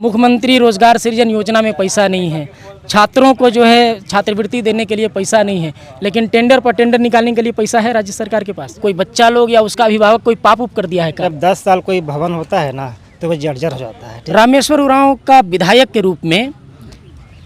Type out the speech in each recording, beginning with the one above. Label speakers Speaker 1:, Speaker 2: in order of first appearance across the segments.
Speaker 1: मुख्यमंत्री रोजगार सृजन योजना में पैसा नहीं है, छात्रों को जो है छात्रवृत्ति देने के लिए पैसा नहीं है, लेकिन टेंडर पर टेंडर निकालने के लिए पैसा है राज्य सरकार के पास। कोई बच्चा लोग या उसका अभिभावक कोई पाप उप कर दिया है क्या?
Speaker 2: जब 10 साल कोई भवन होता है ना तो वो जर्जर हो जाता है।
Speaker 1: रामेश्वर उरांव का विधायक के रूप में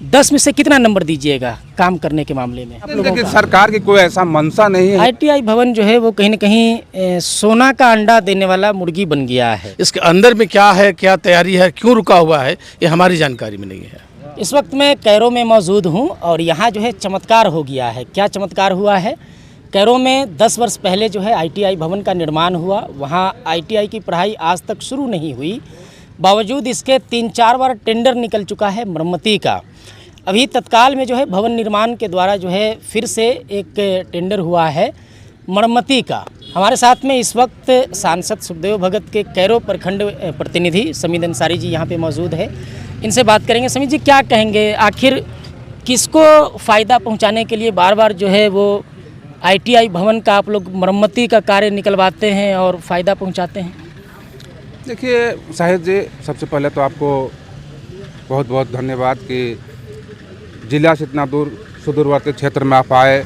Speaker 1: 10 में से कितना नंबर दीजिएगा काम करने के मामले में? आप लोगों
Speaker 3: देखिए,
Speaker 1: का
Speaker 3: सरकार की कोई ऐसा मंशा नहीं है।
Speaker 1: ITI भवन जो है वो कहीं न कहीं सोना का अंडा देने वाला मुर्गी बन गया है।
Speaker 4: इसके अंदर में क्या है, क्या तैयारी है, क्यों रुका हुआ है, ये हमारी जानकारी में नहीं है।
Speaker 1: इस वक्त मैं कैरो में मौजूद हूं और यहाँ जो है चमत्कार हो गया है। क्या चमत्कार हुआ है? कैरो में 10 वर्ष पहले जो है ITI भवन का निर्माण हुआ। वहाँ ITI की पढ़ाई आज तक शुरू नहीं हुई, बावजूद इसके 3-4 बार टेंडर निकल चुका है मरम्मती का। अभी तत्काल में जो है भवन निर्माण के द्वारा जो है फिर से एक टेंडर हुआ है मरम्मती का। हमारे साथ में इस वक्त सांसद सुखदेव भगत के कैरो प्रखंड प्रतिनिधि समीद अंसारी जी यहाँ पे मौजूद है। इनसे बात करेंगे। समीद जी, क्या कहेंगे, आखिर किसको फ़ायदा पहुँचाने के लिए बार बार जो है वो ITI भवन का आप लोग मरम्मती का कार्य निकलवाते हैं और फ़ायदा पहुँचाते हैं?
Speaker 3: देखिए साहिद जी, सबसे पहले तो आपको बहुत बहुत धन्यवाद कि जिला से इतना दूर सुदूरवर्ती क्षेत्र में आप आए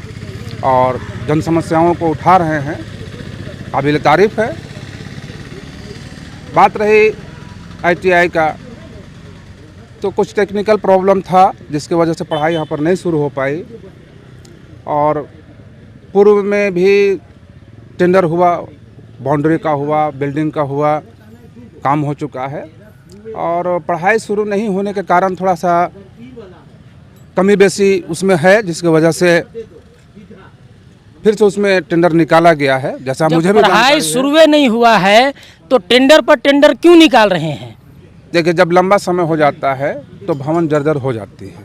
Speaker 3: और जन समस्याओं को उठा रहे हैं, काबिल तारीफ़ है। बात रही ITI का, तो कुछ टेक्निकल प्रॉब्लम था जिसकी वजह से पढ़ाई यहाँ पर नहीं शुरू हो पाई। और पूर्व में भी टेंडर हुआ, बाउंड्री का हुआ, बिल्डिंग का हुआ, काम हो चुका है और पढ़ाई शुरू नहीं होने के कारण थोड़ा सा कमी बेसी उसमें है, जिसकी वजह से फिर से उसमें टेंडर निकाला गया है। जैसा मुझे भी
Speaker 1: पढ़ाई शुरू नहीं हुआ है तो टेंडर पर टेंडर क्यों निकाल रहे हैं?
Speaker 3: देखिए, जब लंबा समय हो जाता है तो भवन जर्जर हो जाती है।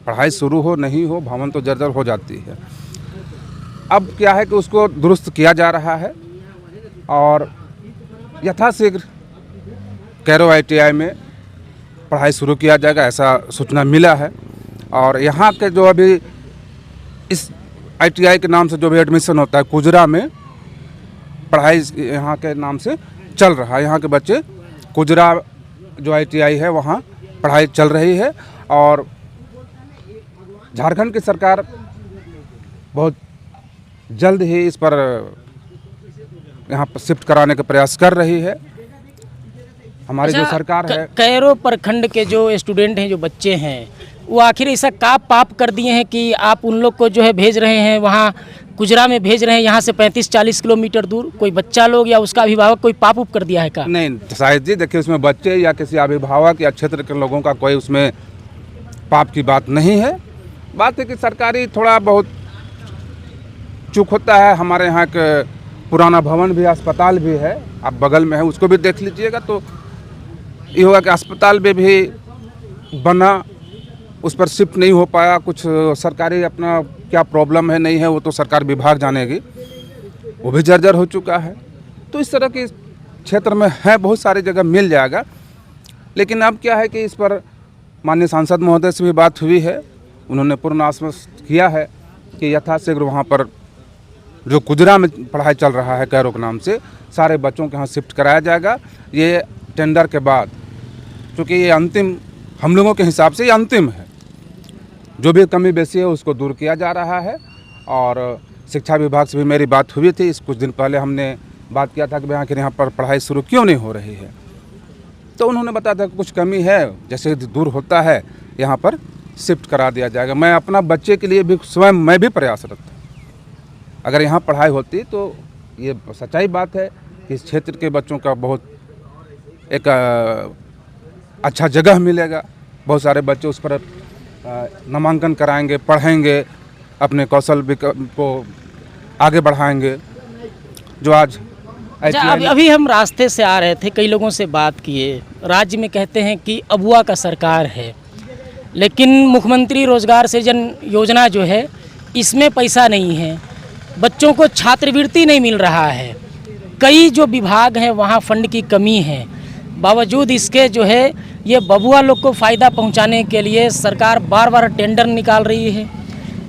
Speaker 3: पढ़ाई शुरू हो नहीं हो, भवन तो जर्जर हो जाती है। अब क्या है कि उसको दुरुस्त किया जा रहा है और यथाशीघ्र कैरो ITI में पढ़ाई शुरू किया जाएगा, ऐसा सूचना मिला है। और यहाँ के जो अभी इस ITI के नाम से जो भी एडमिशन होता है कुजरा में, पढ़ाई यहाँ के नाम से चल रहा है। यहाँ के बच्चे कुजरा जो ITI है वहाँ पढ़ाई चल रही है और झारखंड की सरकार बहुत जल्द ही इस पर यहाँ पर शिफ्ट कराने का प्रयास कर रही है। हमारी जो सरकार है,
Speaker 1: कैरो प्रखंड के जो स्टूडेंट हैं, जो बच्चे हैं, वो आखिर ऐसा का पाप कर दिए हैं कि आप उन लोग को जो है भेज रहे हैं वहाँ कुजरा में भेज रहे हैं, यहाँ से 35-40 किलोमीटर दूर? कोई बच्चा लोग या उसका अभिभावक कोई पाप उप कर दिया है क्या?
Speaker 3: नहीं शायद जी, देखिए उसमें बच्चे या किसी अभिभावक या क्षेत्र के लोगों का कोई उसमें पाप की बात नहीं है। बात है कि सरकारी थोड़ा बहुत चूक होता है। हमारे यहाँ के पुराना भवन भी, अस्पताल भी है, आप बगल में है, उसको भी देख लीजिएगा तो ये होगा कि अस्पताल में भी बना, उस पर शिफ्ट नहीं हो पाया। कुछ सरकारी अपना क्या प्रॉब्लम है नहीं है वो तो सरकार विभाग जानेगी, वो भी जर्जर हो चुका है। तो इस तरह के क्षेत्र में है, बहुत सारी जगह मिल जाएगा। लेकिन अब क्या है कि इस पर माननीय सांसद महोदय से भी बात हुई है, उन्होंने पूर्ण आश्वस्त किया है कि यथाशीघ्र वहाँ पर जो कुजरा में पढ़ाई चल रहा है कैरो के नाम से, सारे बच्चों के यहाँ शिफ्ट कराया जाएगा। ये टेंडर के बाद, चूँकि ये अंतिम, हम लोगों के हिसाब से ये अंतिम है, जो भी कमी बेसी है उसको दूर किया जा रहा है। और शिक्षा विभाग से भी मेरी बात हुई थी, इस कुछ दिन पहले हमने बात किया था कि आखिर यहाँ पर पढ़ाई शुरू क्यों नहीं हो रही है, तो उन्होंने बताया था कि कुछ कमी है, जैसे दूर होता है यहाँ पर शिफ्ट करा दिया जाएगा। मैं अपना बच्चे के लिए भी स्वयं मैं भी प्रयासरत था। अगर यहाँ पढ़ाई होती तो ये सच्चाई बात है कि इस क्षेत्र के बच्चों का बहुत एक अच्छा जगह मिलेगा। बहुत सारे बच्चे उस पर नामांकन कराएंगे, पढ़ेंगे, अपने कौशल को आगे बढ़ाएंगे। जो आज
Speaker 1: अभी हम रास्ते से आ रहे थे, कई लोगों से बात किए, राज्य में कहते हैं कि अबुआ का सरकार है, लेकिन मुख्यमंत्री रोजगार सृजन योजना जो है इसमें पैसा नहीं है, बच्चों को छात्रवृत्ति नहीं मिल रहा है, कई जो विभाग हैं वहाँ फंड की कमी है। बावजूद इसके जो है ये बबुआ लोग को फ़ायदा पहुंचाने के लिए सरकार बार बार टेंडर निकाल रही है।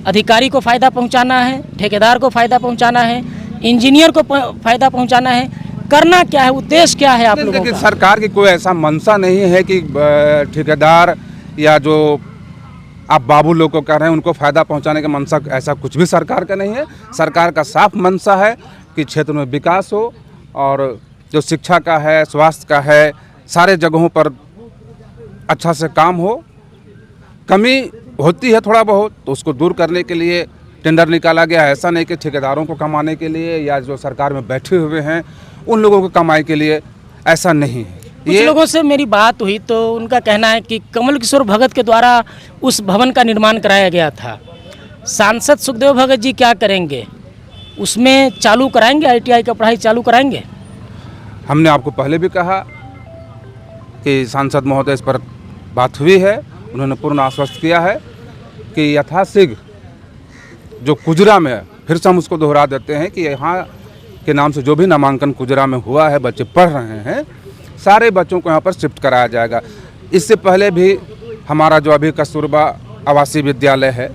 Speaker 1: अधिकारी को फ़ायदा पहुंचाना है, ठेकेदार को फ़ायदा पहुंचाना है, इंजीनियर को फ़ायदा पहुंचाना है, करना क्या है, उद्देश्य क्या है आप लोगों
Speaker 3: देखिए,
Speaker 1: का?
Speaker 3: सरकार की कोई ऐसा मंशा नहीं है कि ठेकेदार या जो आप बाबू लोग को कह रहे हैं उनको फ़ायदा पहुंचाने का मंशा, ऐसा कुछ भी सरकार का नहीं है। सरकार का साफ मंशा है कि क्षेत्र में विकास हो और जो शिक्षा का है, स्वास्थ्य का है, सारे जगहों पर अच्छा से काम हो। कमी होती है थोड़ा बहुत, तो उसको दूर करने के लिए टेंडर निकाला गया है। ऐसा नहीं कि ठेकेदारों को कमाने के लिए या जो सरकार में बैठे हुए हैं उन लोगों को कमाई के लिए, ऐसा नहीं है।
Speaker 1: कुछ लोगों से मेरी बात हुई तो उनका कहना है कि कमल किशोर भगत के द्वारा उस भवन का निर्माण कराया गया था। सांसद सुखदेव भगत जी क्या करेंगे, उसमें चालू कराएंगे, आईटीआई का पढ़ाई चालू कराएंगे?
Speaker 3: हमने आपको पहले भी कहा कि सांसद महोदय इस पर बात हुई है। उन्होंने पूर्ण आश्वस्त किया है कि यथाशीघ्र जो कुजरा में, फिर से हम उसको दोहरा देते हैं कि यहाँ के नाम से जो भी नामांकन कुजरा में हुआ है, बच्चे पढ़ रहे हैं, सारे बच्चों को यहाँ पर शिफ्ट कराया जाएगा। इससे पहले भी हमारा जो अभी कस्तूरबा आवासीय विद्यालय है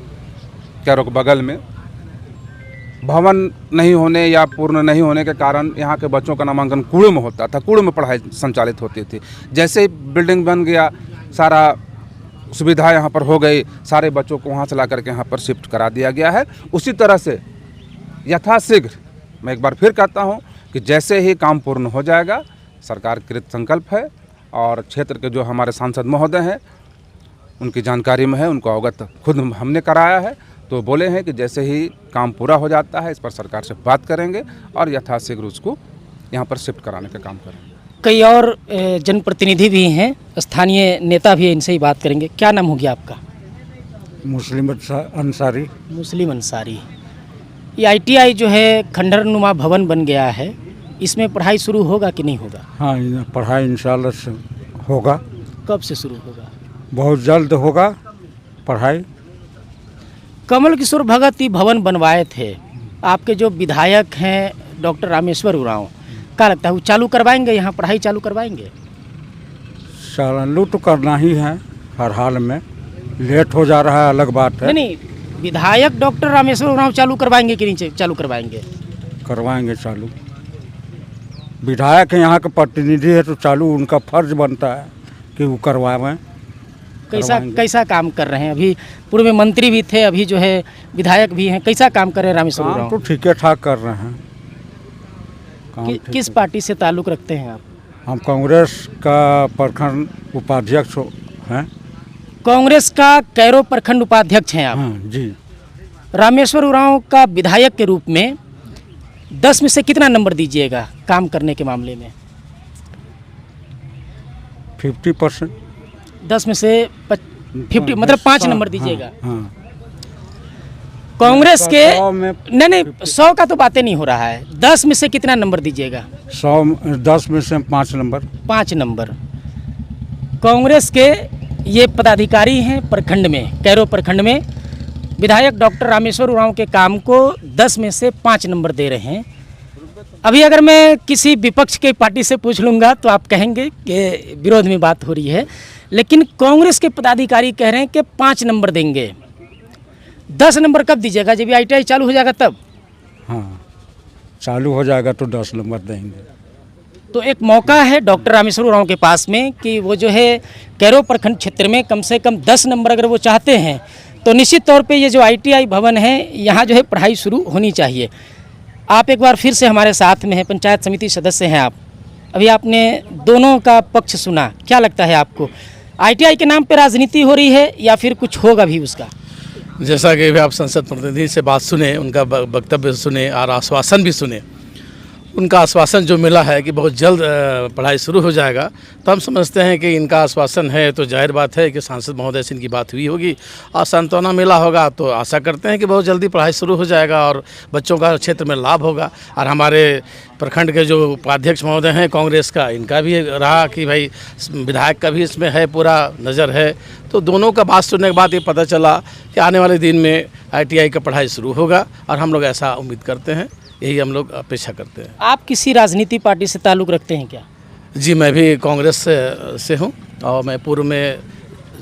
Speaker 3: कैरो के बगल में, भवन नहीं होने या पूर्ण नहीं होने के कारण यहाँ के बच्चों का नामांकन कूड़े में होता था, कूड़े में पढ़ाई संचालित होती थी। जैसे ही बिल्डिंग बन गया, सारा सुविधा यहाँ पर हो गई, सारे बच्चों को वहाँ से ला करके यहाँ पर शिफ्ट करा दिया गया है। उसी तरह से यथाशीघ्र, मैं एक बार फिर कहता हूँ कि जैसे ही काम पूर्ण हो जाएगा, सरकार कृत संकल्प है और क्षेत्र के जो हमारे सांसद महोदय हैं उनकी जानकारी में है, उनको अवगत खुद हमने कराया है, तो बोले हैं कि जैसे ही काम पूरा हो जाता है इस पर सरकार से बात करेंगे और यथाशीघ्र उसको यहाँ पर शिफ्ट कराने का काम करेंगे।
Speaker 1: कई और जनप्रतिनिधि भी हैं, स्थानीय नेता भी हैं, इनसे ही बात करेंगे। क्या नाम हो गया आपका?
Speaker 2: मुस्लिम अंसारी।
Speaker 1: मुस्लिम अंसारी। ये आईटीआई जो है खंडहरनुमा भवन बन गया है, इसमें पढ़ाई शुरू होगा कि नहीं होगा?
Speaker 2: हाँ, पढ़ाई इंशाल्लाह से होगा।
Speaker 1: कब से शुरू होगा?
Speaker 2: बहुत जल्द होगा पढ़ाई।
Speaker 1: कमल किशोर भगत ये भवन बनवाए थे, आपके जो विधायक हैं डॉक्टर रामेश्वर उरांव, क्या लगता है वो चालू करवाएंगे, यहाँ पढ़ाई चालू करवाएंगे?
Speaker 2: चालू तो करना ही है, हर हाल में। लेट हो जा रहा है अलग बात है।
Speaker 1: नहीं, विधायक डॉक्टर रामेश्वर उरांव चालू करवाएंगे कि नहीं चालू करवाएंगे?
Speaker 2: करवाएंगे चालू। विधायक यहाँ के प्रतिनिधि है तो चालू उनका फर्ज बनता है कि वो करवाएं।
Speaker 1: कैसा काम कर रहे हैं? अभी पूर्व में मंत्री भी थे, अभी जो है विधायक भी हैं, कैसा काम कर रहे हैं रामेश्वर उरांव?
Speaker 2: तो ठीक ठाक कर रहे हैं।
Speaker 1: किस पार्टी से ताल्लुक़ रखते हैं आप?
Speaker 2: हम कांग्रेस का प्रखंड उपाध्यक्ष हैं।
Speaker 1: कांग्रेस का कैरो प्रखंड उपाध्यक्ष हैं आप?
Speaker 2: हाँ जी।
Speaker 1: रामेश्वर उरांव का विधायक के रूप में 10 में से कितना नंबर दीजिएगा काम करने के मामले में?
Speaker 2: 50%।
Speaker 1: 10 में से 50 मतलब 5 नंबर दीजिएगा।
Speaker 2: हाँ।
Speaker 1: कांग्रेस के
Speaker 2: 100 में
Speaker 1: नहीं 100 का तो बातें नहीं हो रहा है, 10 में से कितना नंबर दीजिएगा?
Speaker 2: 10 में से 5 नंबर।
Speaker 1: 5 नंबर। कांग्रेस के ये पदाधिकारी हैं प्रखंड में, कैरो प्रखंड में, विधायक डॉक्टर रामेश्वर उरांव के काम को 10 में से 5 नंबर दे रहे हैं। अभी अगर मैं किसी विपक्ष के पार्टी से पूछ लूँगा तो आप कहेंगे कि विरोध में बात हो रही है, लेकिन कांग्रेस के पदाधिकारी कह रहे हैं कि 5 नंबर देंगे। 10 नंबर कब दीजिएगा? जब आईटीआई चालू हो जाएगा तब?
Speaker 2: हाँ, चालू हो जाएगा तो 10 नंबर देंगे।
Speaker 1: तो एक मौका है डॉक्टर रामेश्वर उरांव के पास में कि वो जो है कैरो प्रखंड क्षेत्र में कम से कम 10 नंबर अगर वो चाहते हैं तो निश्चित तौर पे ये जो आईटीआई भवन है यहाँ जो है पढ़ाई शुरू होनी चाहिए। आप एक बार फिर से हमारे साथ में हैं, पंचायत समिति सदस्य हैं आप। अभी आपने दोनों का पक्ष सुना, क्या लगता है आपको? आईटीआई के नाम पे राजनीति हो रही है या फिर कुछ होगा भी उसका?
Speaker 4: जैसा कि अभी आप संसद प्रतिनिधि से बात सुने, उनका वक्तव्य सुने और आश्वासन भी सुने, उनका आश्वासन जो मिला है कि बहुत जल्द पढ़ाई शुरू हो जाएगा, तो हम समझते हैं कि इनका आश्वासन है तो जाहिर बात है कि सांसद महोदय से इनकी बात हुई होगी और सांत्वना मिला होगा, तो आशा करते हैं कि बहुत जल्दी पढ़ाई शुरू हो जाएगा और बच्चों का क्षेत्र में लाभ होगा। और हमारे प्रखंड के जो उपाध्यक्ष महोदय हैं कांग्रेस का, इनका भी रहा कि भाई विधायक का भी इसमें है, पूरा नज़र है, तो दोनों का बात सुनने के बाद ये पता चला कि आने वाले दिन में आईटीआई का पढ़ाई शुरू होगा और हम लोग ऐसा उम्मीद करते हैं, यही हम लोग अपेक्षा करते हैं।
Speaker 1: आप किसी राजनीति पार्टी से ताल्लुक़ रखते हैं क्या?
Speaker 4: जी, मैं भी कांग्रेस से हूँ और मैं पूर्व में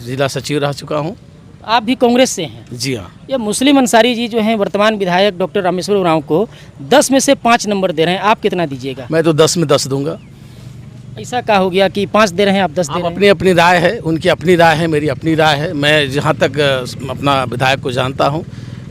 Speaker 4: जिला सचिव रह चुका हूँ
Speaker 1: आप भी कांग्रेस से हैं।
Speaker 4: जी हाँ।
Speaker 1: ये मुस्लिम अंसारी जी जो हैं वर्तमान विधायक डॉक्टर रामेश्वर उरांव को 10 में से 5 नंबर दे रहे हैं, आप कितना दीजिएगा?
Speaker 4: मैं तो 10 में 10 दूंगा।
Speaker 1: ऐसा क्या हो गया कि 5 दे रहे हैं, आप 10 दे
Speaker 4: आप
Speaker 1: रहे हैं?
Speaker 4: अपनी अपनी राय है, उनकी अपनी राय है, मेरी अपनी राय है। मैं जहाँ तक अपना विधायक को जानता हूँ,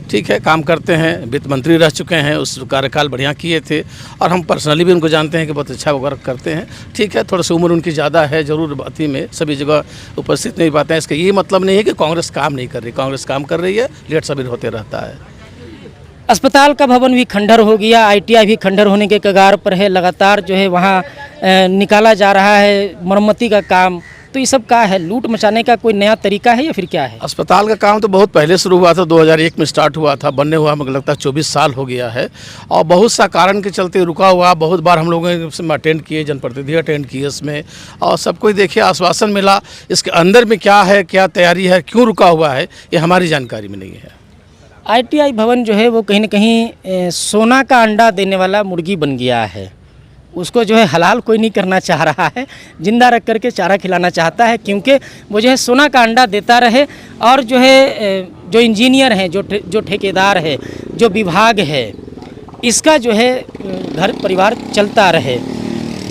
Speaker 4: ठीक है, काम करते हैं, वित्त मंत्री रह चुके हैं, उस कार्यकाल बढ़िया किए थे और हम पर्सनली भी उनको जानते हैं कि बहुत अच्छा वर्क करते हैं। ठीक है, थोड़ा सा उम्र उनकी ज़्यादा है, जरूर अति में सभी जगह उपस्थित नहीं पाते हैं। इसका ये मतलब नहीं है कि कांग्रेस काम नहीं कर रही, कांग्रेस काम कर रही है, लेट सबीर होते रहता है।
Speaker 1: अस्पताल का भवन भी खंडर हो गया, ITI भी खंडर होने के कगार पर है, लगातार जो है वहाँ निकाला जा रहा है मरम्मती का काम। तो ये सब क्या है, लूट मचाने का कोई नया तरीका है या फिर क्या है?
Speaker 4: अस्पताल का काम तो बहुत पहले शुरू हुआ था, 2001 में स्टार्ट हुआ था, बनने हुआ मुझे लगता है 24 साल हो गया है और बहुत सा कारण के चलते रुका हुआ। बहुत बार हम लोगों ने इसमें अटेंड किए, जनप्रतिनिधि अटेंड किए इसमें, और सबको देखिए आश्वासन मिला। इसके अंदर में क्या है, क्या तैयारी है, क्यों रुका हुआ है, ये हमारी जानकारी में नहीं है।
Speaker 1: ITI भवन जो है वो कहीं न कहीं सोना का अंडा देने वाला मुर्गी बन गया है। उसको जो है हलाल कोई नहीं करना चाह रहा है, जिंदा रख करके चारा खिलाना चाहता है, क्योंकि वो जो है सोना का अंडा देता रहे और जो है जो इंजीनियर हैं, जो ठेकेदार है, जो विभाग है, इसका जो है घर परिवार चलता रहे।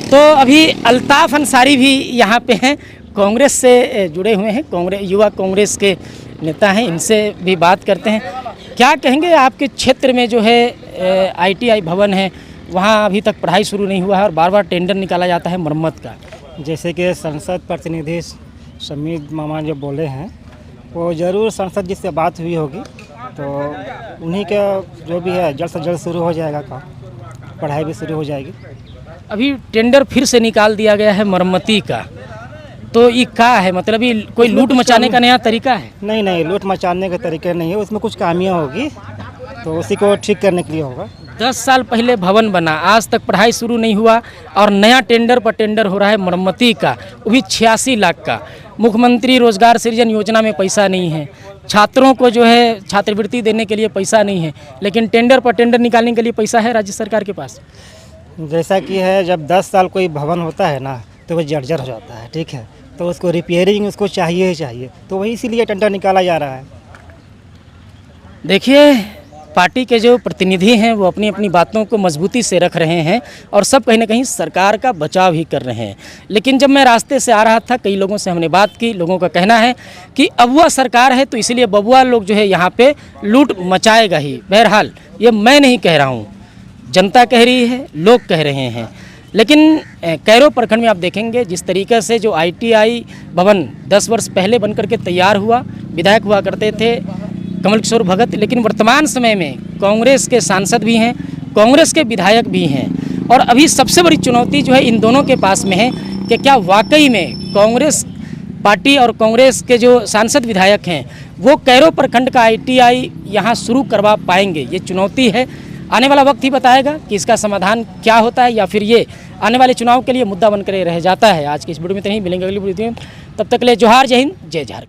Speaker 1: तो अभी अल्ताफ़ अंसारी भी यहाँ पे हैं, कांग्रेस से जुड़े हुए हैं, युवा कांग्रेस के नेता हैं, इनसे भी बात करते हैं। क्या कहेंगे, आपके क्षेत्र में जो है ITI भवन है, वहाँ अभी तक पढ़ाई शुरू नहीं हुआ है और बार बार टेंडर निकाला जाता है मरम्मत का?
Speaker 5: जैसे कि संसद प्रतिनिधि समीर मामा जो बोले हैं, वो ज़रूर संसद जी से बात हुई होगी, तो उन्हीं का जो भी है जल्द से जल्द शुरू हो जाएगा काम, पढ़ाई भी शुरू हो जाएगी।
Speaker 1: अभी टेंडर फिर से निकाल दिया गया है मरम्मती का, तो ये क्या है, मतलब ये कोई लूट मचाने का नया तरीका है?
Speaker 5: नहीं, लूट मचाने का तरीका नहीं है, उसमें कुछ खामियाँ होगी तो उसी को ठीक करने के लिए होगा।
Speaker 1: 10 साल पहले भवन बना, आज तक पढ़ाई शुरू नहीं हुआ और नया टेंडर पर टेंडर हो रहा है मरम्मती का, वो भी 86 लाख का। मुख्यमंत्री रोजगार सृजन योजना में पैसा नहीं है, छात्रों को जो है छात्रवृत्ति देने के लिए पैसा नहीं है, लेकिन टेंडर पर टेंडर निकालने के लिए पैसा है राज्य सरकार के पास।
Speaker 5: जैसा कि है, जब 10 साल कोई भवन होता है ना, तो वो जर्जर हो जाता है, ठीक है, तो उसको रिपेयरिंग उसको चाहिए ही चाहिए, तो वही इसीलिए टेंडर निकाला जा रहा है।
Speaker 1: देखिए, पार्टी के जो प्रतिनिधि हैं वो अपनी अपनी बातों को मजबूती से रख रहे हैं और सब कहीं ना कहीं सरकार का बचाव ही कर रहे हैं। लेकिन जब मैं रास्ते से आ रहा था, कई लोगों से हमने बात की, लोगों का कहना है कि अबुआ सरकार है तो इसलिए बबुआ लोग जो है यहाँ पे लूट मचाएगा ही। बहरहाल ये मैं नहीं कह रहा हूँ, जनता कह रही है, लोग कह रहे हैं। लेकिन कैरो प्रखंड में आप देखेंगे जिस तरीके से जो ITI भवन 10 वर्ष पहले बन करके तैयार हुआ, विधायक हुआ करते थे कमल किशोर भगत, लेकिन वर्तमान समय में कांग्रेस के सांसद भी हैं, कांग्रेस के विधायक भी हैं और अभी सबसे बड़ी चुनौती जो है इन दोनों के पास में है कि क्या वाकई में कांग्रेस पार्टी और कांग्रेस के जो सांसद विधायक हैं वो कैरो प्रखंड का ITI यहाँ शुरू करवा पाएंगे। ये चुनौती है, आने वाला वक्त ही बताएगा कि इसका समाधान क्या होता है या फिर ये आने वाले चुनाव के लिए मुद्दा बनकर रह जाता है। आज की इस वीडियो में इतना ही, मिलेंगे अगली वीडियो में, तब तक के लिए जोहार, जय हिंद, जय झारखंड।